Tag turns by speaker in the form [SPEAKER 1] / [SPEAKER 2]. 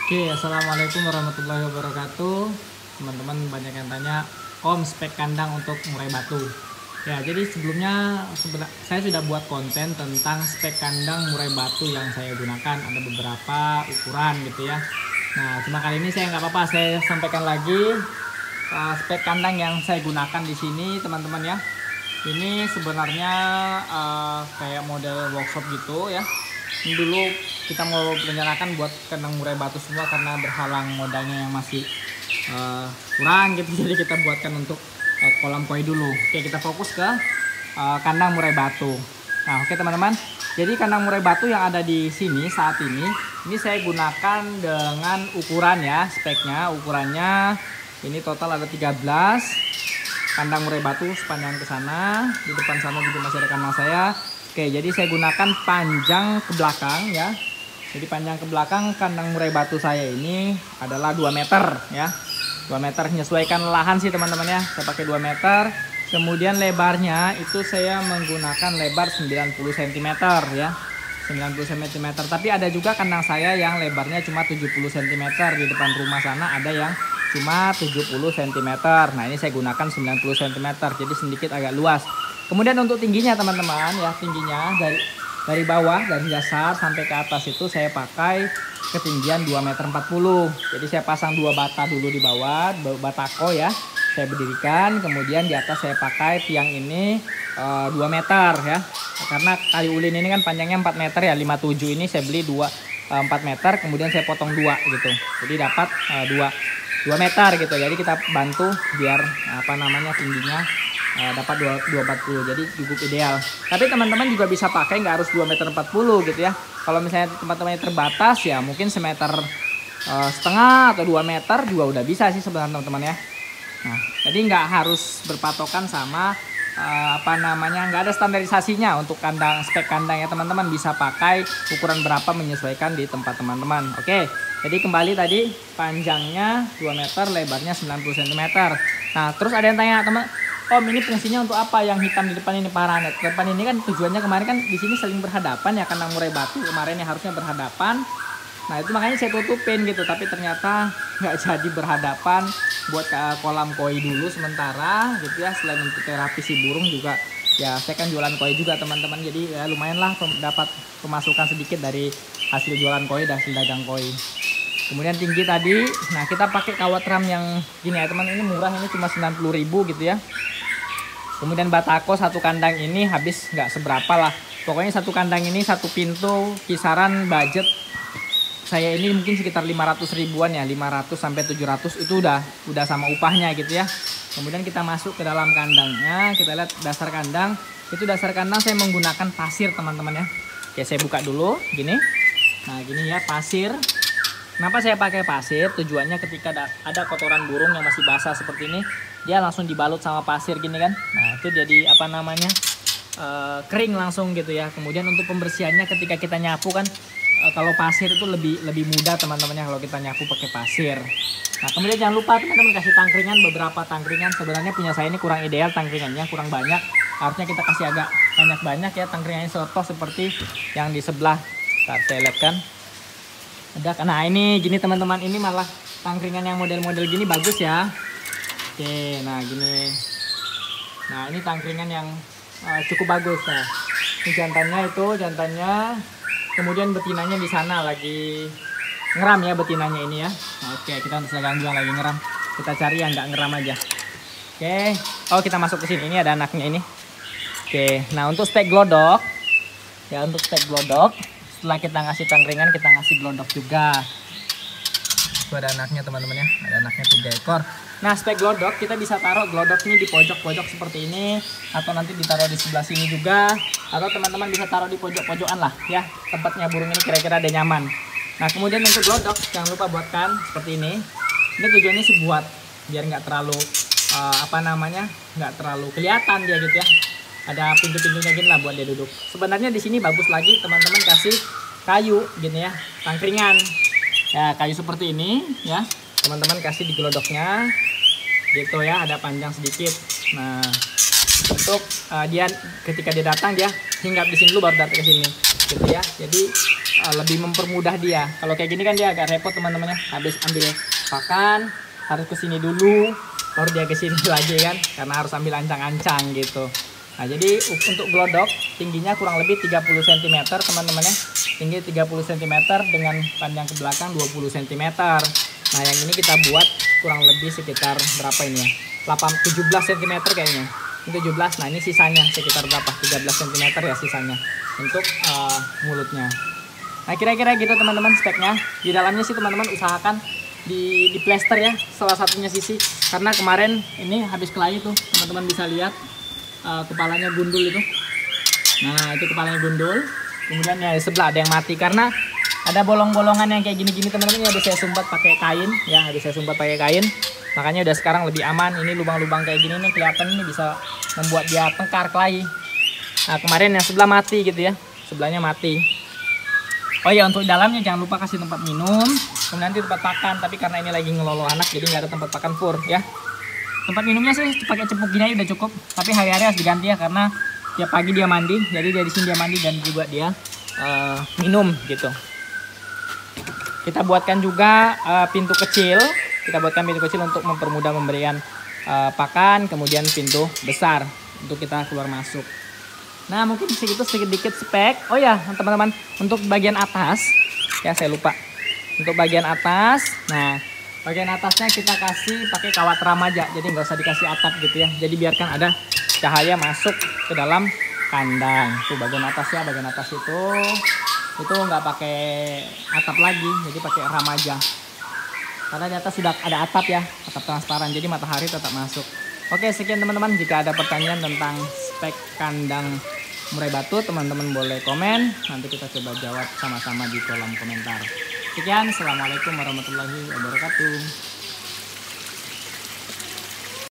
[SPEAKER 1] Oke, assalamualaikum warahmatullahi wabarakatuh. Teman-teman banyak yang tanya, Om, spek kandang untuk murai batu. Ya, jadi sebelumnya saya sudah buat konten tentang spek kandang murai batu yang saya gunakan. Ada beberapa ukuran gitu ya. Nah, cuma kali ini saya nggak apa-apa, saya sampaikan lagi spek kandang yang saya gunakan di sini, teman-teman ya. Ini sebenarnya kayak model workshop gitu ya. Ini dulu kita mau rencanakan buat kandang murai batu semua karena berhalang modalnya yang masih kurang gitu. Jadi kita buatkan untuk kolam koi dulu. Oke, kita fokus ke kandang murai batu. Nah, oke teman-teman. Jadi kandang murai batu yang ada di sini saat ini saya gunakan dengan ukuran ya, speknya. Ukurannya ini total ada 13 kandang murai batu sepanjang ke sana. Di depan sana juga masih ada kandang saya. Oke, jadi saya gunakan panjang ke belakang ya. Jadi panjang ke belakang kandang murai batu saya ini adalah 2 meter ya. 2 meter, menyesuaikan lahan sih teman-teman ya. Saya pakai 2 meter. Kemudian lebarnya itu saya menggunakan lebar 90 cm ya. 90 cm. Tapi ada juga kandang saya yang lebarnya cuma 70 cm. Di depan rumah sana ada yang cuma 70 cm. Nah, ini saya gunakan 90 cm. Jadi sedikit agak luas. Kemudian untuk tingginya teman-teman ya, tingginya dari bawah, dari dasar sampai ke atas itu saya pakai ketinggian 2,40 meter. Jadi saya pasang 2 bata dulu di bawah, batako ya. Saya berdirikan, kemudian di atas saya pakai tiang ini 2 meter ya. Karena kayu ulin ini kan panjangnya 4 meter ya, 57 ini saya beli 4 meter, kemudian saya potong 2 gitu. Jadi dapat 2 meter gitu. Jadi kita bantu biar tingginya dapat 240, jadi cukup ideal. Tapi teman-teman juga bisa pakai, nggak harus 2,40 meter gitu ya. Kalau misalnya teman-temannya terbatas ya mungkin semeter setengah atau 2 meter juga udah bisa sih sebenarnya teman-teman ya. Nah, jadi nggak harus berpatokan sama nggak ada standarisasinya untuk kandang, spek kandang ya teman-teman. Bisa pakai ukuran berapa menyesuaikan di tempat teman-teman. Oke, jadi kembali tadi panjangnya 2 meter, lebarnya 90 cm. Nah, terus ada yang tanya, teman, Om, ini fungsinya untuk apa yang hitam di depan ini, paranet? Depan ini kan tujuannya kemarin kan di sini saling berhadapan ya, kandang murai batu kemarin yang harusnya berhadapan. Nah, itu makanya saya tutupin gitu, tapi ternyata nggak jadi berhadapan. Buat kolam koi dulu sementara gitu ya. Selain untuk terapi si burung juga ya, saya kan jualan koi juga teman-teman. Jadi ya lumayan lah dapat pemasukan sedikit dari hasil jualan koi dan hasil dagang koi. Kemudian tinggi tadi, nah kita pakai kawat ram yang gini ya teman, ini murah, ini cuma 90.000 gitu ya. Kemudian batako satu kandang ini habis nggak seberapa lah. Pokoknya satu kandang ini satu pintu kisaran budget saya ini mungkin sekitar 500 ribuan ya, 500 sampai 700 itu udah sama upahnya gitu ya. Kemudian kita masuk ke dalam kandangnya, kita lihat dasar kandang. Itu dasar kandang saya menggunakan pasir teman-teman ya. Oke, saya buka dulu gini. Nah, gini ya, pasir. Kenapa saya pakai pasir? Tujuannya ketika ada kotoran burung yang masih basah seperti ini, dia langsung dibalut sama pasir gini kan. Nah, itu jadi kering langsung gitu ya. Kemudian untuk pembersihannya ketika kita nyapu kan, kalau pasir itu lebih mudah teman-teman ya kalau kita nyapu pakai pasir. Nah, kemudian jangan lupa teman-teman kasih tangkringan, beberapa tangkringan. Sebenarnya punya saya ini kurang ideal tangkringannya, kurang banyak. Harusnya kita kasih agak banyak-banyak ya tangkringannya, contoh seperti yang di sebelah. Ntar saya lihat kan. Nah, ini gini teman-teman, ini malah tangkringan yang model-model gini bagus ya. Oke, nah gini. Nah, ini tangkringan yang cukup bagus. Nah, ini jantannya. Kemudian betinanya di sana lagi ngeram ya, betinanya ini ya. Nah, oke, kita bisa ganggu yang lagi ngeram. Kita cari yang nggak ngeram aja. Oke. Oh, kita masuk ke sini. Ini ada anaknya ini. Oke. Nah, untuk spek glodok. Ya, untuk spek glodok. Setelah kita ngasih tangkringan, kita ngasih glodok juga. Itu ada anaknya teman-teman ya. Ada anaknya 3 ekor. Nah, spek glodok kita bisa taruh glodok ini di pojok-pojok seperti ini, atau nanti ditaruh di sebelah sini juga, atau teman-teman bisa taruh di pojok-pojokan lah ya, tempatnya burung ini kira-kira ada nyaman. Nah, kemudian untuk glodok jangan lupa buatkan seperti ini. Ini tujuannya sih buat biar nggak terlalu nggak terlalu kelihatan dia gitu ya. Ada pintu-pintunya gini lah buat dia duduk. Sebenarnya di sini bagus lagi teman-teman kasih kayu gini ya, tangkringan ya, kayu seperti ini ya. Teman-teman kasih di glodoknya gitu ya, ada panjang sedikit. Nah, untuk dia ketika dia datang dia hinggap di sini dulu baru datang ke sini gitu ya. Jadi lebih mempermudah dia. Kalau kayak gini kan dia agak repot teman-teman ya. Habis ambil pakan harus ke sini dulu, baru dia ke sini lagi kan, karena harus ambil ancang-ancang gitu. Nah, jadi untuk glodok tingginya kurang lebih 30 cm teman-teman ya. Tinggi 30 cm dengan panjang ke belakang 20 cm. Nah, yang ini kita buat kurang lebih sekitar berapa ini ya? 17 cm kayaknya. Ini 17. Nah, ini sisanya sekitar berapa? 13 cm ya sisanya untuk mulutnya. Nah, kira-kira gitu teman-teman speknya. Di dalamnya sih teman-teman usahakan di plester ya salah satunya sisi, karena kemarin ini habis kelahi tuh teman-teman bisa lihat kepalanya gundul itu. Nah, itu kepalanya gundul. Kemudian ya sebelah ada yang mati karena ada bolong-bolongan yang kayak gini-gini teman-teman. Ini habis saya sumbat pakai kain ya, habis saya sumbat pakai kain. Makanya udah sekarang lebih aman. Ini lubang-lubang kayak gini nih kelihatan, ini bisa membuat dia tengkar kelahi. Nah, kemarin yang sebelah mati gitu ya, sebelahnya mati. Oh ya, untuk dalamnya jangan lupa kasih tempat minum, kemudian nanti tempat pakan. Tapi karena ini lagi ngelolo anak, jadi nggak ada tempat pakan fur ya. Tempat minumnya sih pakai cepuk gini aja udah cukup. Tapi hari-hari harus diganti ya, karena tiap pagi dia mandi. Jadi dari sini dia mandi dan juga dia minum gitu. Kita buatkan juga pintu kecil. Kita buatkan pintu kecil untuk mempermudah pemberian pakan, kemudian pintu besar untuk kita keluar masuk. Nah, mungkin segitu sedikit spek. Oh ya teman-teman, untuk bagian atas ya saya lupa. Untuk bagian atas, nah bagian atasnya kita kasih pakai kawat remaja. Jadi nggak usah dikasih atap gitu ya. Jadi biarkan ada cahaya masuk ke dalam kandang. Tuh bagian atasnya, bagian atas itu nggak pakai atap lagi, jadi pakai remaja. Karena di atas sudah ada atap ya, atap transparan. Jadi matahari tetap masuk. Oke, sekian teman-teman. Jika ada pertanyaan tentang spek kandang murai batu, teman-teman boleh komen. Nanti kita coba jawab sama-sama di kolom komentar. Sekian, assalamualaikum warahmatullahi wabarakatuh.